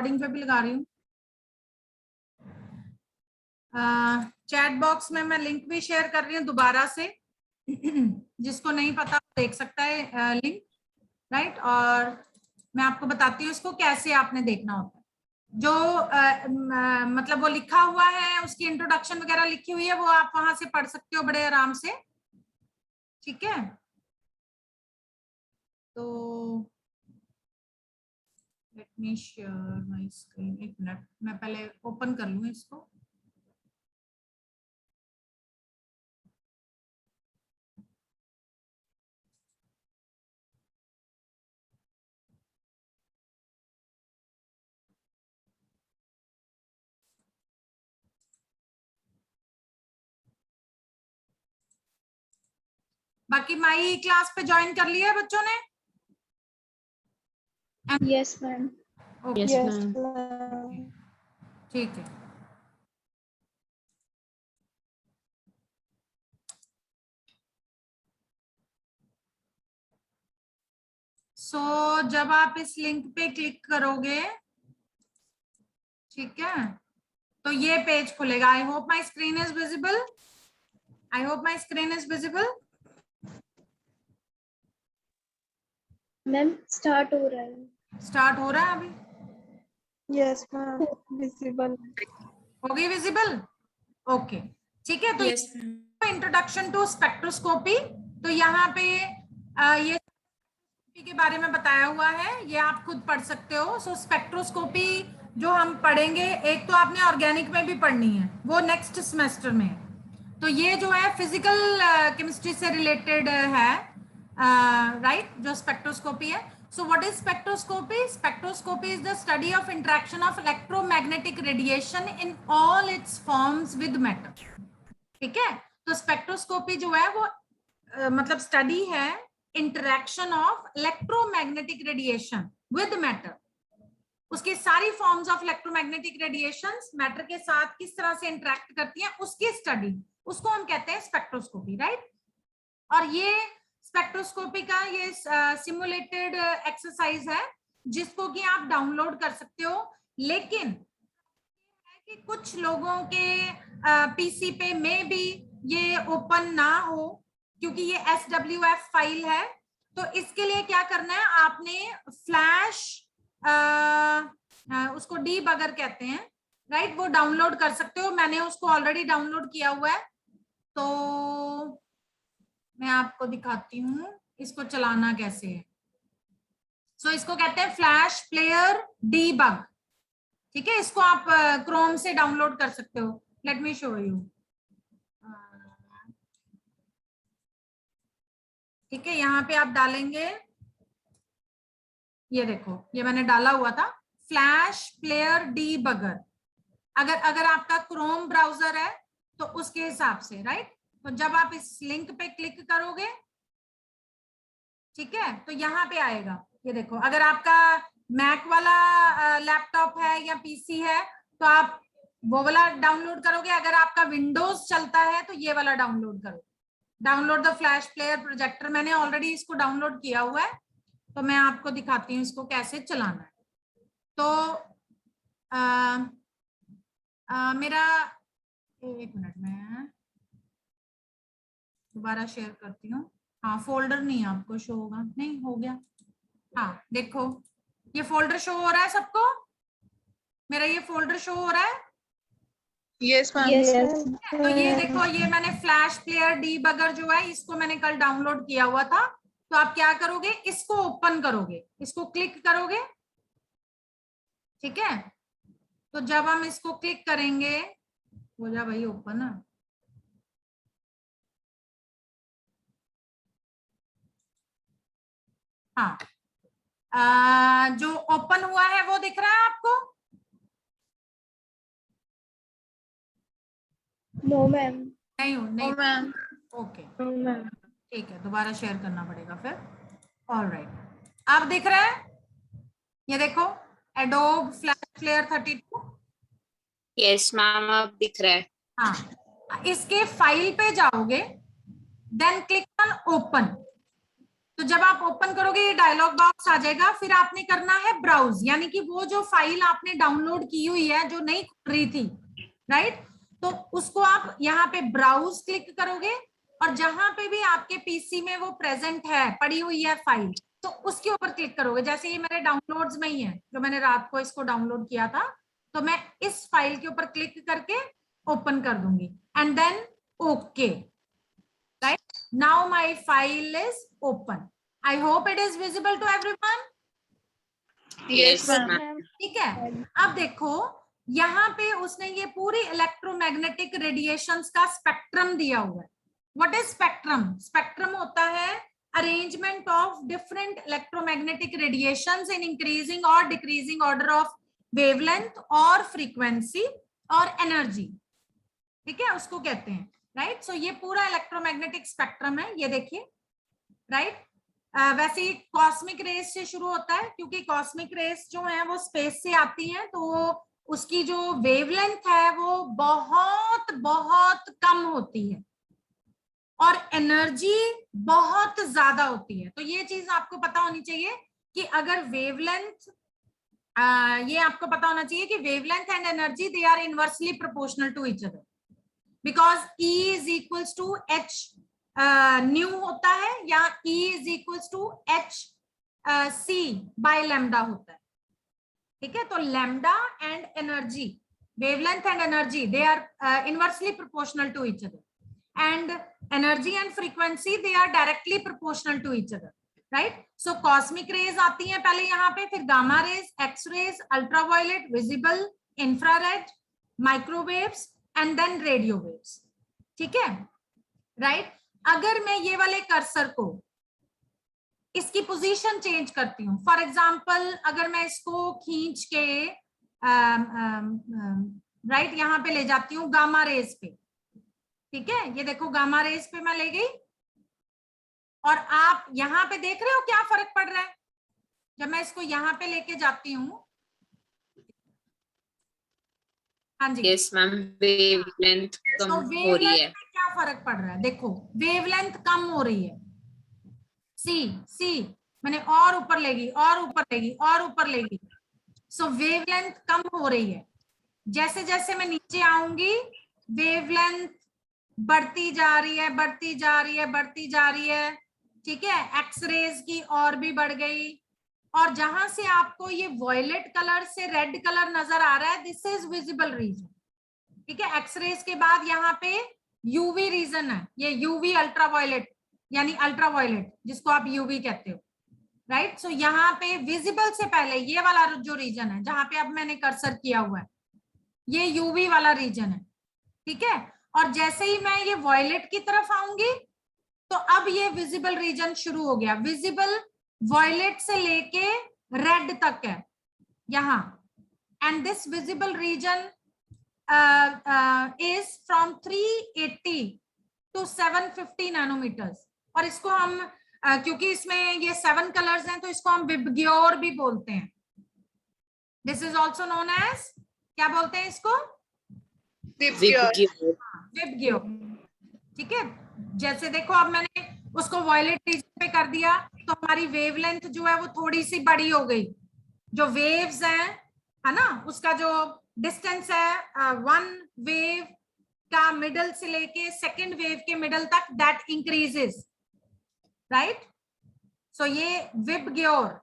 Recording पे भी लगा रही हूँ। चैट बॉक्स में मैं लिंक भी शेयर कर रही हूँ दोबारा से, जिसको नहीं पता देख सकता है लिंक, राइट। और मैं आपको बताती हूँ इसको कैसे आपने देखना होता है। जो मतलब वो लिखा हुआ है, उसकी इंट्रोडक्शन वगैरह लिखी हुई है, वो आप वहां से पढ़ सकते हो बड़े आराम से, ठीक है। तो let me share my screen, एक मिनट मैं पहले ओपन कर लूँ इसको। बाकी माई क्लास पे ज्वाइन कर लिया है बच्चों ने? Yes ma'am. यस मैम, ठीक है। जब आप इस लिंक पे क्लिक करोगे, ठीक है, तो ये पेज खुलेगा। आई hope my screen is visible. I hope my screen is visible. Ma'am start हो रहा है। स्टार्ट हो रहा है अभी? यस मैम, विजिबल हो गई विजिबल? ओके, ठीक है। तो यस इंट्रोडक्शन टू स्पेक्ट्रोस्कोपी, तो यहाँ पे ये के बारे में बताया हुआ है, ये आप खुद पढ़ सकते हो। स्पेक्ट्रोस्कोपी जो हम पढ़ेंगे, एक तो आपने ऑर्गेनिक में भी पढ़नी है, वो नेक्स्ट सेमेस्टर में। तो ये जो है फिजिकल केमिस्ट्री से रिलेटेड है, राइट, जो स्पेक्ट्रोस्कोपी है। So what is spectroscopy? Spectroscopy is the study of interaction of electromagnetic radiation in all it's forms with matter, ठीक है। तो स्पेक्ट्रोस्कोपी जो है वो मतलब स्टडी है interaction of electromagnetic radiation with matter, उसकी सारी forms of electromagnetic radiations matter के साथ किस तरह से इंटरेक्ट करती हैं, उसकी स्टडी, उसको हम कहते हैं स्पेक्ट्रोस्कोपी, राइट। और ये स्पेक्ट्रोस्कोपी का ये सिमुलेटेड एक्सरसाइज है, जिसको कि आप डाउनलोड कर सकते हो। लेकिन कि कुछ लोगों के पीसी पे में भी ये ओपन ना हो, क्योंकि ये SWF फाइल है। तो इसके लिए क्या करना है, आपने फ्लैश, उसको डीबगर कहते हैं, राइट, वो डाउनलोड कर सकते हो। मैंने उसको ऑलरेडी डाउनलोड किया हुआ है, तो मैं आपको दिखाती हूँ इसको चलाना कैसे है। इसको कहते हैं फ्लैश प्लेयर डीबग, ठीक है। इसको आप क्रोम से डाउनलोड कर सकते हो। लेट मी शो यू, ठीक है। यहाँ पे आप डालेंगे, ये देखो, ये मैंने डाला हुआ था फ्लैश प्लेयर डीबगर। अगर आपका क्रोम ब्राउजर है तो उसके हिसाब से, राइट। तो जब आप इस लिंक पे क्लिक करोगे, ठीक है, तो यहाँ पे आएगा, ये देखो। अगर आपका मैक वाला लैपटॉप है या पीसी है तो आप वो वाला डाउनलोड करोगे। अगर आपका विंडोज चलता है तो ये वाला डाउनलोड करो, download the flash player projector. मैंने ऑलरेडी इसको डाउनलोड किया हुआ है, तो मैं आपको दिखाती हूँ इसको कैसे चलाना है। तो मेरा, एक मिनट में दोबारा शेयर करती हूँ। हाँ, फोल्डर नहीं आपको शो होगा, नहीं हो गया। हाँ देखो, ये फोल्डर शो हो रहा है सबको, मेरा ये फोल्डर शो हो रहा है। Yes ma'am. यस तो ये देखो, ये मैंने फ्लैश प्लेयर डीबगर जो है, इसको मैंने कल डाउनलोड किया हुआ था। तो आप क्या करोगे, इसको ओपन करोगे, इसको क्लिक करोगे, ठीक है। तो जब हम इसको क्लिक करेंगे, हो जा भाई ओपन है। हाँ, जो ओपन हुआ है वो दिख रहा है आपको? No ma'am. नहीं नहीं, मैम। ओके ठीक है, दोबारा शेयर करना पड़ेगा फिर। ऑलराइट, आप दिख रहा है, ये देखो, adobe flash player 32। Yes ma'am, अब दिख रहा है। हाँ, इसके फाइल पे जाओगे, देन क्लिक ऑन ओपन, तो जब आप ओपन करोगे ये डायलॉग बॉक्स आ जाएगा, फिर आपने करना है ब्राउज, यानी कि वो जो फाइल आपने डाउनलोड की हुई है जो नहीं खुल रही थी, राइट, तो उसको आप यहाँ पे ब्राउज क्लिक करोगे और जहां पे भी आपके पीसी में वो प्रेजेंट है, पड़ी हुई है फाइल, तो उसके ऊपर क्लिक करोगे। जैसे ये मेरे डाउनलोड्स में ही है, जो मैंने रात को इसको डाउनलोड किया था, तो मैं इस फाइल के ऊपर क्लिक करके ओपन कर दूंगी and then okay, right. Now my file is open. I hope it is visible to everyone. Yes, ma'am. ma'am. ठीक है, अब देखो यहाँ पे उसने ये पूरी इलेक्ट्रोमैग्नेटिक रेडिएशंस का स्पेक्ट्रम दिया हुआ है। What is spectrum? स्पेक्ट्रम होता है arrangement of different electromagnetic radiations in increasing और डिक्रीजिंग ऑर्डर ऑफ वेवलेंथ और फ्रीक्वेंसी और एनर्जी, ठीक है, उसको कहते हैं, राइट। सो ये पूरा इलेक्ट्रोमैग्नेटिक स्पेक्ट्रम है, ये देखिए, राइट। वैसे ही कॉस्मिक रेज से शुरू होता है, क्योंकि कॉस्मिक रेज जो है वो स्पेस से आती हैं, तो उसकी जो वेवलेंथ है वो बहुत बहुत कम होती है और एनर्जी बहुत ज्यादा होती है। तो ये चीज आपको पता होनी चाहिए कि अगर वेवलेंथ, ये आपको पता होना चाहिए कि wavelength and energy they are inversely proportional to each other, because E is equals to H nu होता है, या E is equals to H C by lambda होता है, ठीक है। तो lambda and energy, wavelength and energy, they are inversely proportional to each other, and energy and frequency they are directly proportional to each other, right. So cosmic rays आती हैं पहले यहाँ पे, फिर gamma rays, X rays, ultraviolet, visible, infrared, microwaves and then radio waves, ठीक है, right. अगर मैं ये वाले कर्सर को, इसकी पोजीशन चेंज करती हूँ, फॉर एग्जांपल अगर मैं इसको खींच के राइट यहाँ पे ले जाती हूँ गामा रेज पे, ठीक है, ये देखो गामा रेज पे मैं ले गई, और आप यहाँ पे देख रहे हो क्या फर्क पड़ रहा है जब मैं इसको यहाँ पे लेके जाती हूँ। हाँ जी, यस मैम, वेवलेंथ कम हो रही है। क्या फर्क पड़ रहा है? देखो वेवलेंथ कम हो रही है, सी मैंने और ऊपर लेगी और ऊपर लेगी और ऊपर लेगी, सो वेवलेंथ कम हो रही है। जैसे जैसे मैं नीचे आऊंगी वेवलेंथ बढ़ती जा रही है, बढ़ती जा रही है, बढ़ती जा रही है, ठीक है। एक्स रेज की और भी बढ़ गई, और जहां से आपको ये वॉयलेट कलर से रेड कलर नजर आ रहा है, दिस इज विजिबल रीजन, ठीक है। एक्स रेज के बाद यहाँ पे यूवी रीजन है, ये यूवी अल्ट्रावायलेट, यानी अल्ट्रावायलेट जिसको आप यूवी कहते हो, राइट। सो यहाँ पे विजिबल से पहले ये वाला जो रीजन है जहां पे अब मैंने कर्सर किया हुआ है, ये यूवी वाला रीजन है, ठीक है। और जैसे ही मैं ये वॉयलेट की तरफ आऊंगी तो अब ये विजिबल रीजन शुरू हो गया। विजिबल वॉयलेट से लेके रेड तक है यहाँ, and this visible region is from 380 to 750 nanometres, और इसको हम क्योंकि इसमें ये 7 कलर्स हैं तो इसको हम विबग्योर भी बोलते हैं। This is also known as, क्या बोलते हैं इसको? विबग्योर, ठीक है। जैसे देखो अब मैंने उसको वॉयलेट रीजन पे कर दिया तो हमारी वेवलेंथ जो है वो थोड़ी सी बड़ी हो गई, जो वेव्स हैं, है ना, उसका जो डिस्टेंस है वन वेव का मिडल से लेके सेकंड वेव के मिडल तक, दैट इंक्रीजेस, राइट। सो ये विबग्योर,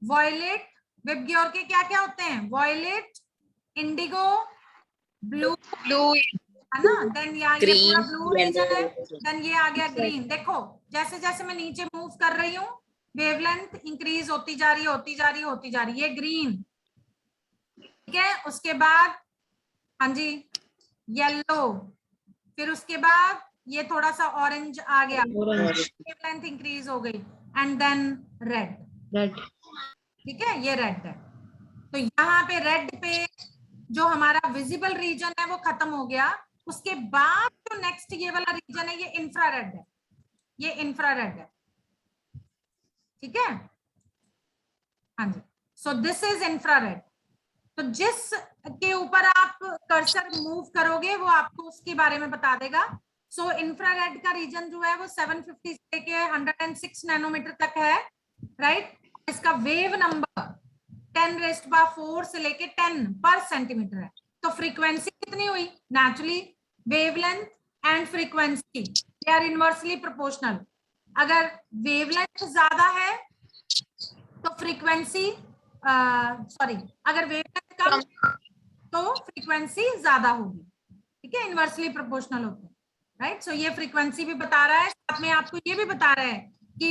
वॉयलेट, विबग्योर के क्या क्या होते हैं? वॉयलेट, इंडिगो, ब्लू, है ना, देन ये पूरा ब्लू रीजन है, देन ये आ गया ग्रीन। देखो जैसे जैसे मैं नीचे मूव कर रही हूँ वेवलेंथ इंक्रीज होती जा रही है, होती जा रही है, होती जा रही है, ये ग्रीन, ठीक है। उसके बाद हाँ जी येलो, फिर उसके बाद ये थोड़ा सा ऑरेंज आ गया, वेवलेंथ इंक्रीज हो गई, एंड देन रेड, ठीक है, ये रेड है। तो यहाँ पे रेड पे जो हमारा विजिबल रीजन है वो खत्म हो गया। उसके बाद जो नेक्स्ट ये वाला रीजन है ये इंफ्रारेड है, ये इंफ्रारेड है, ठीक है, हाँ जी। So this is infrared. तो जिस के ऊपर आप कर्सर मूव करोगे वो आपको उसके बारे में बता देगा। सो इंफ्रारेड का रीजन जो है वो 750 से लेके 106 नैनोमीटर तक है, राइट। इसका वेव नंबर 10⁻⁴ से लेके 10 पर सेंटीमीटर है। तो फ्रीक्वेंसी कितनी हुई? Naturally wavelength and frequency they are inversely proportional. अगर वेवलेंथ ज्यादा है तो फ्रीक्वेंसी सॉरी, अगर वेवलेंथ कम तो फ्रीक्वेंसी ज्यादा होगी, ठीक है, इनवर्सली प्रोपोर्शनल होते हैं, राइट। सो ये फ्रीक्वेंसी भी बता रहा है, साथ में आपको ये भी बता रहा है कि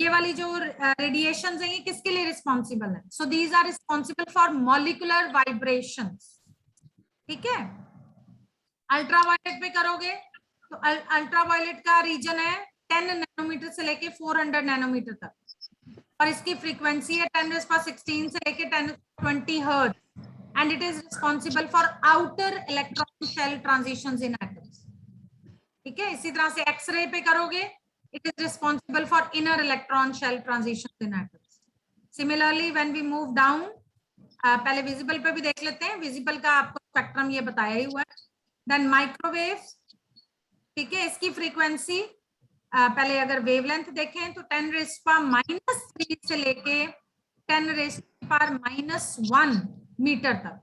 ये वाली जो रेडिएशंस हैं ये किसके लिए रिस्पॉन्सिबल है। So these are responsible for molecular vibrations, ठीक है। अल्ट्रावायलेट पे करोगे तो अल्ट्रावायलेट का रीजन है 10 नैनोमीटर से लेके 400 नैनोमीटर तक, और इसकी फ्रीक्वेंसी है 10⁻16 से लेके 10⁻20 hertz, and it is responsible for outer electron shell transitions in atoms, ठीक है। इसी तरह से एक्सरे पे करोगे, it is responsible for inner electron shell transitions in atoms. Similarly when we move down, पहले विजिबल पे भी देख लेते हैं, विजिबल का आपको स्पेक्ट्रम ये बताया ही हुआ है। देन माइक्रोवेव्स, ठीक है, इसकी फ्रीक्वेंसी पहले अगर वेवलेंथ देखें तो 10⁻³ से लेके 10⁻⁻1 मीटर तक,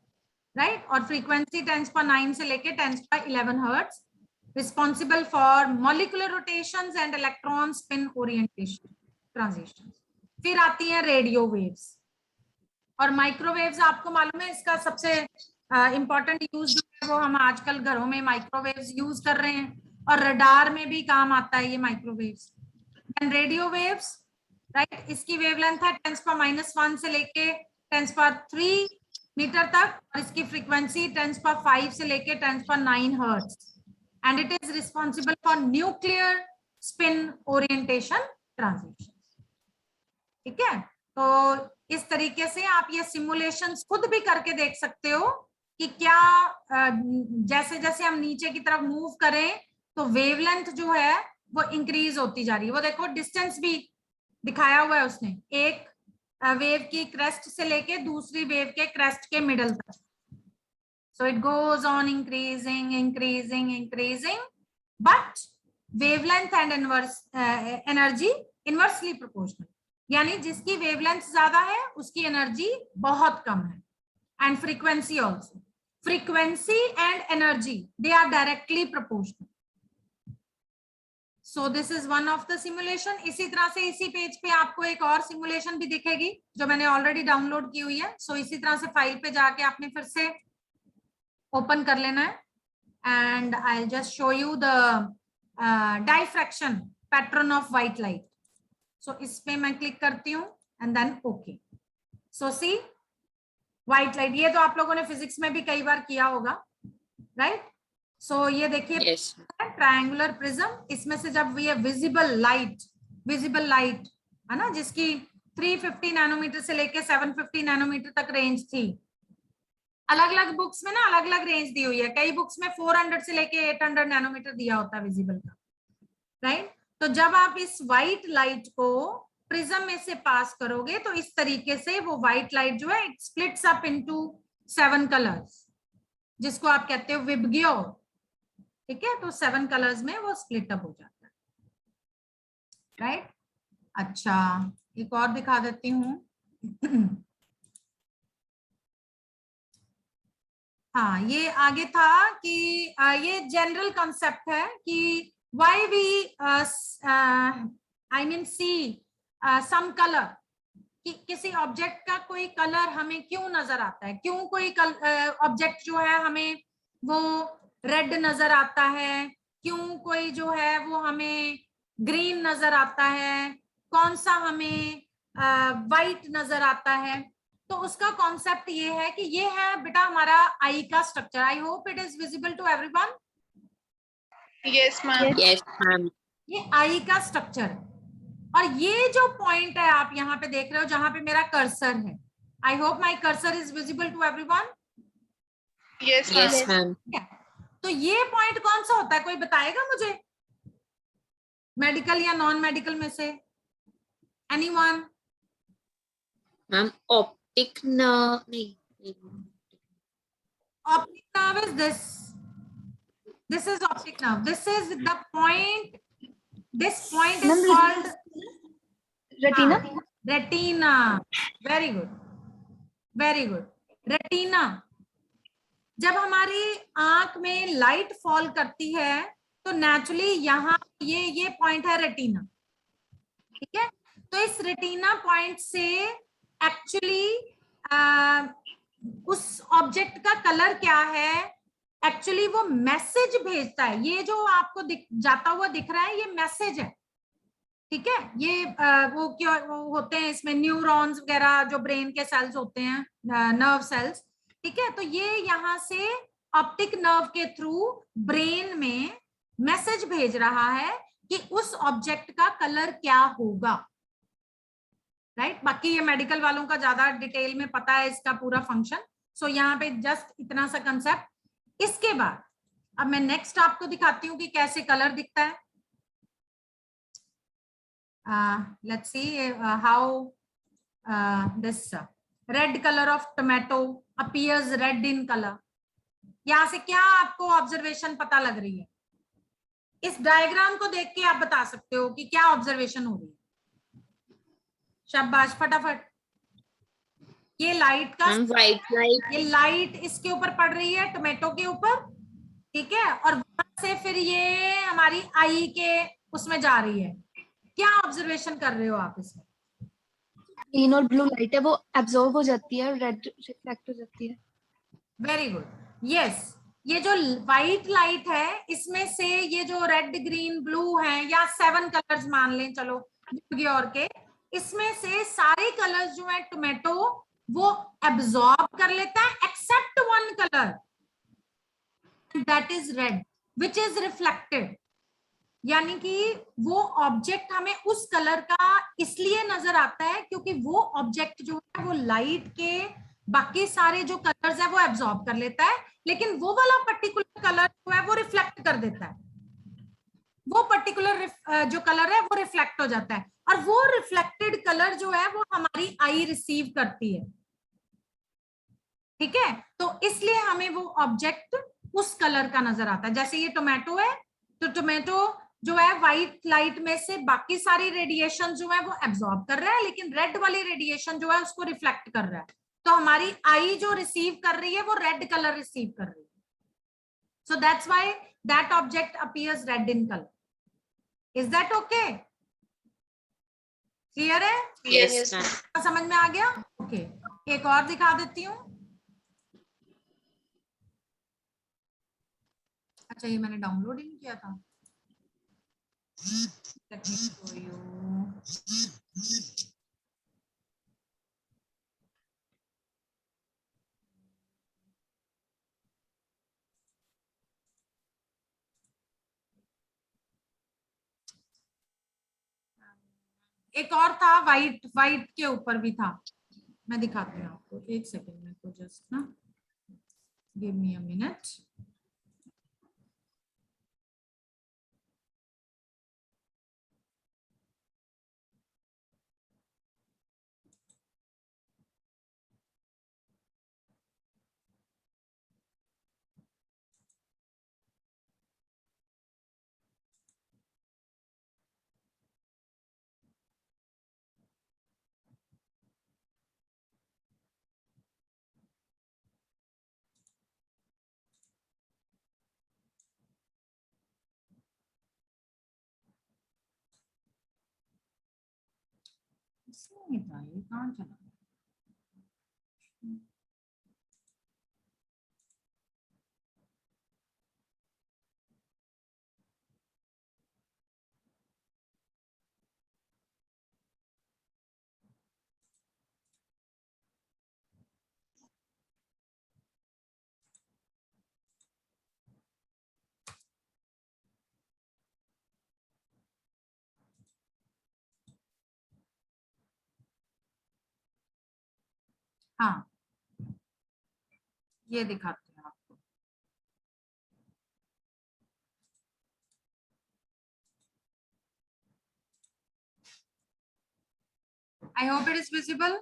राइट, और फ्रीक्वेंसी 10⁻9 से लेके 10⁻11 hertz, responsible for molecular rotations and electron spin orientation transitions. फिर आती हैं रेडियो वेव्स और माइक्रोवेव्स। आपको मालूम है इसका सबसे इंपॉर्टेंट यूज जो है वो हम आजकल घरों में माइक्रोवेव्स यूज कर रहे हैं, और रडार में भी काम आता है ये माइक्रोवेव्स। रेडियो वेव्स, राइट, इसकी वेवलेंथ है 10⁻⁻1 से लेके 10⁻³ मीटर तक, और इसकी फ्रीक्वेंसी 10⁻5 से लेके 10⁻9 hertz, and it is responsible for nuclear spin orientation transition, ठीक है। तो इस तरीके से आप ये सिमुलेशंस खुद भी करके देख सकते हो कि क्या जैसे जैसे हम नीचे की तरफ मूव करें तो वेवलेंथ जो है वो इंक्रीज होती जा रही है। वो देखो डिस्टेंस भी दिखाया हुआ है उसने, एक वेव की क्रेस्ट से लेके दूसरी वेव के क्रेस्ट के मिडल तक। So it goes on increasing increasing increasing, but wavelength and energy inversely proportional, यानी जिसकी वेवलेंथ ज्यादा है उसकी एनर्जी बहुत कम है, and frequency also. Frequency and energy they are directly proportional. So this is one of the simulation. इसी तरह से इसी पेज पे आपको एक और सिमुलेशन भी दिखेगी जो मैंने ऑलरेडी डाउनलोड की हुई है। सो इसी तरह से फाइल पे जाके आपने फिर से ओपन कर लेना है, and I will just show you the diffraction pattern of white light. So इस पे मैं क्लिक करती हूँ and then okay. So see white light, ये तो आप लोगों ने फिजिक्स में भी कई बार किया होगा, राइट। सो ये देखिए ट्रायंगुलर प्रिज्म, इसमें से जब ये विजिबल लाइट है ना, जिसकी 350 नैनोमीटर से लेके 750 नैनोमीटर तक रेंज थी, अलग अलग बुक्स में ना अलग अलग रेंज दी हुई है। कई बुक्स में 400 से लेके 800 नैनोमीटर दिया होता है विजिबल का, राइट। तो जब आप इस व्हाइट लाइट को प्रिज्म में से पास करोगे तो इस तरीके से वो व्हाइट लाइट जो है it splits up into 7 colours, जिसको आप कहते हो विबग्यो, ठीक है। तो 7 कलर्स में वो स्प्लिट अप हो जाता है, राइट। अच्छा, एक और दिखा देती हूँ। हाँ, ये आगे था कि ये जनरल कॉन्सेप्ट है कि why we I mean see some colour, कि किसी ऑब्जेक्ट का कोई कलर हमें क्यों नजर आता है, क्यों कोई ऑब्जेक्ट जो है हमें वो रेड नजर आता है, क्यों कोई जो है वो हमें ग्रीन नजर आता है, कौन सा हमें वाइट नजर आता है। तो उसका कॉन्सेप्ट ये है कि ये है बेटा हमारा आई का structure. I hope it is visible to everyone. Yes ma'am. Yes, ma'am. ये आई का स्ट्रक्चर है, और ये जो पॉइंट है आप यहाँ पे देख रहे हो जहां पे मेरा कर्सर है, I hope my cursor is visible to everyone. Yes Yes, ma'am. ma'am. तो ये पॉइंट कौन सा होता है, कोई बताएगा मुझे, मेडिकल या नॉन मेडिकल में से? एनीवन? Ma'am, optic nerve. नहीं. Optic nerve is this, This is optic nerve. This is the point. This point is called retina. Retina. Very good. Very good. Retina. जब हमारी आंख में लाइट फॉल करती है तो नेचुरली यहाँ ये पॉइंट है रेटिना. ठीक है, तो इस रेटिना पॉइंट से एक्चुअली उस ऑब्जेक्ट का कलर क्या है, एक्चुअली वो मैसेज भेजता है. ये जो आपको जाता हुआ दिख रहा है ये मैसेज है. ठीक है, ये वो क्या वो होते हैं इसमें न्यूरॉन्स वगैरह जो ब्रेन के सेल्स होते हैं, नर्व सेल्स. ठीक है, तो ये यहाँ से ऑप्टिक नर्व के थ्रू ब्रेन में मैसेज भेज रहा है कि उस ऑब्जेक्ट का कलर क्या होगा. राइट, बाकी ये मेडिकल वालों का ज्यादा डिटेल में पता है इसका पूरा फंक्शन. सो यहाँ पे जस्ट इतना सा कंसेप्ट. इसके बाद अब मैं नेक्स्ट आपको दिखाती हूँ कि कैसे कलर दिखता है. Let's see how this red colour of tomato appears red in colour. यहां से क्या आपको ऑब्जर्वेशन पता लग रही है? इस डायग्राम को देख के आप बता सकते हो कि क्या ऑब्जर्वेशन हो रही है. शाबाश, फटाफट. ये लाइट का white light. ये लाइट इसके ऊपर पड़ रही है, टोमेटो के ऊपर. ठीक है, और वहां से फिर ये हमारी आई के उसमें जा रही है. क्या ऑब्जर्वेशन कर रहे हो आप इसमें? ग्रीन और ब्लू लाइट है वो एब्जॉर्ब हो जाती है, रेड रिफ्लेक्ट हो जाती है. Very good. यस, ये जो व्हाइट लाइट है इसमें से ये जो रेड ग्रीन ब्लू है या 7 कलर्स मान लें, चलो और के, इसमें से सारे कलर्स जो है टोमेटो वो एब्जॉर्ब कर लेता है except one colour, that is red, which is reflected. यानी कि वो ऑब्जेक्ट हमें उस कलर का इसलिए नजर आता है क्योंकि वो ऑब्जेक्ट जो है वो लाइट के बाकी सारे जो कलर्स है वो एब्जॉर्ब कर लेता है, लेकिन वो वाला पर्टिकुलर कलर जो है वो रिफ्लेक्ट कर देता है. वो पर्टिकुलर जो कलर है वो रिफ्लेक्ट हो जाता है, और वो रिफ्लेक्टेड कलर जो है वो हमारी आई रिसीव करती है. ठीक है, तो इसलिए हमें वो ऑब्जेक्ट उस कलर का नजर आता है. जैसे ये टोमेटो है, तो टोमेटो जो है व्हाइट लाइट में से बाकी सारी रेडिएशन जो है वो एब्जॉर्ब कर रहा है, लेकिन रेड वाली रेडिएशन जो है उसको रिफ्लेक्ट कर रहा है. तो हमारी आई जो रिसीव कर रही है वो रेड कलर रिसीव कर रही है. So that's why that object appears red in colour. Is that okay? Clear है? Yes. समझ में आ गया? ओके, एक और दिखा देती हूँ. अच्छा, ये मैंने डाउनलोड ही नहीं किया था. Let me show you. एक और था वाइट, वाइट के ऊपर भी था. मैं दिखाती हूँ आपको, एक सेकेंड में, तो जस्ट ना गिव मी अ मिनट. इसमें था, ये कहाँ चला? हाँ, ये दिखाते हैं आपको. I hope it is visible.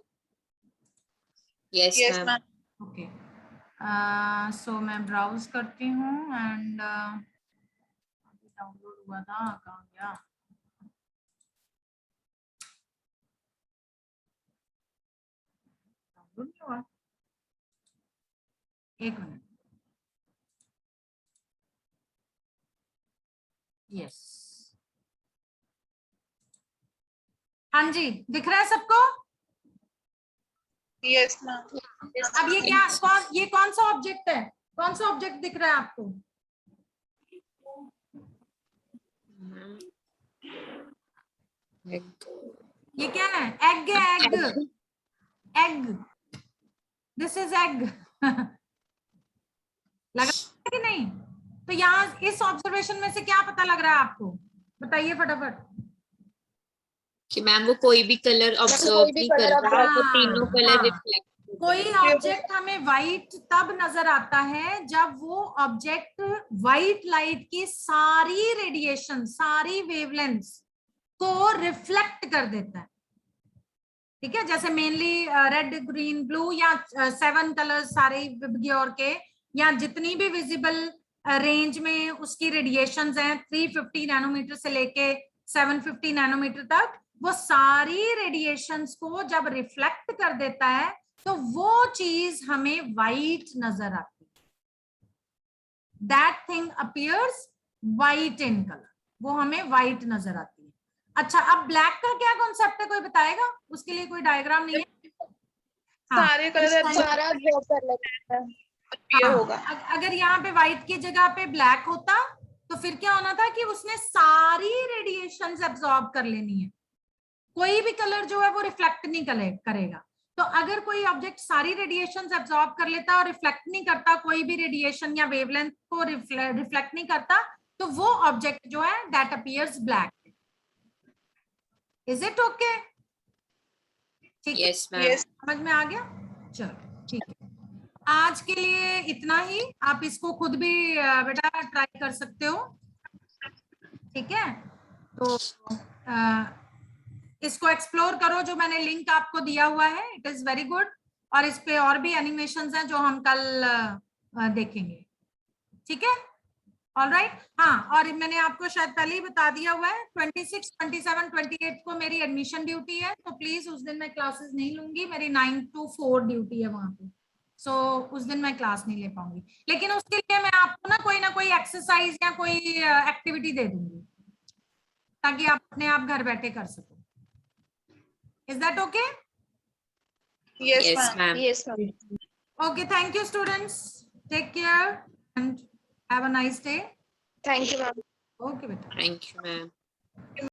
Yes, Yes, ma'am. ma'am. Okay, so मैं ब्राउज करती हूँ एंड हुआ था, कहाँ गया? डाउनलोड नहीं हुआ, एक मिनट। यस, हाँ जी, दिख रहा है सबको? Yes, ma'am. अब ये क्या, ये कौन सा ऑब्जेक्ट है? कौन सा ऑब्जेक्ट दिख रहा है आपको? ये क्या है? एग है, egg, egg, this is egg. लगा कि नहीं? तो यहाँ इस ऑब्जर्वेशन में से क्या पता लग रहा है आपको? बताइए फटाफट। कि मैम वो कोई भी कलर ऑब्जर्व नहीं कर रहा, वो तीनों कलर रिफ्लेक्ट। कोई ऑब्जेक्ट हमें वाइट तब नजर आता है जब वो ऑब्जेक्ट वाइट लाइट की सारी रेडिएशन, सारी वेवलेंथ्स को रिफ्लेक्ट कर देता है। ठीक है, जैसे मेनली रेड, ग्रीन, ब्लू या 7 कलर्स सारे विबग्योर के, या जितनी भी विजिबल रेंज में उसकी रेडिएशंस हैं 350 नैनोमीटर से लेके 750 नैनोमीटर तक, वो सारी रेडिएशंस को जब रिफ्लेक्ट कर देता है तो वो चीज हमें वाइट नजर आती है। That thing appears white in colour, वो हमें वाइट नजर आती है। अच्छा, अब ब्लैक का क्या कॉन्सेप्ट है, कोई बताएगा? उसके लिए कोई डायग्राम नहीं है। हाँ, सारे कलर सारा absorb कर लेता है। ये होगा। अगर यहाँ पे व्हाइट की जगह पे ब्लैक होता तो फिर क्या होना था कि उसने सारी रेडिएशंस एब्जॉर्ब कर लेनी है, कोई भी कलर जो है वो रिफ्लेक्ट नहीं करेगा। तो अगर कोई ऑब्जेक्ट सारी रेडिएशंस एब्जॉर्ब कर लेता और रिफ्लेक्ट नहीं करता, कोई भी रेडिएशन या वेवलेंथ को रिफ्लेक्ट नहीं करता, तो वो ऑब्जेक्ट जो है that appears black. Is it okay? ठीक है, यस मैम। समझ में आ गया? चलो ठीक है, आज के लिए इतना ही। आप इसको खुद भी बेटा ट्राई कर सकते हो, ठीक है? तो इसको एक्सप्लोर करो, जो मैंने लिंक आपको दिया हुआ है, इट इज वेरी गुड। और इस पे और भी एनिमेशंस हैं जो हम कल देखेंगे, ठीक है? ऑलराइट। हाँ, और मैंने आपको शायद पहले ही बता दिया हुआ है, 26, 27, 28 को मेरी एडमिशन ड्यूटी है, तो प्लीज उस दिन मैं क्लासेस नहीं लूंगी, मेरी 9 to 4 ड्यूटी है वहां पे। सो उस दिन मैं क्लास नहीं ले पाऊंगी, लेकिन उसके लिए मैं आपको ना कोई एक्सरसाइज या कोई एक्टिविटी दे दूंगी ताकि आप अपने आप घर बैठे कर सको। Is that okay? Yes, Yes ma'am. Ma'am. Yes, ma'am. Okay, thank you students, take care and have a nice day. Thank you, ma'am. Okay beta. Thank you ma'am.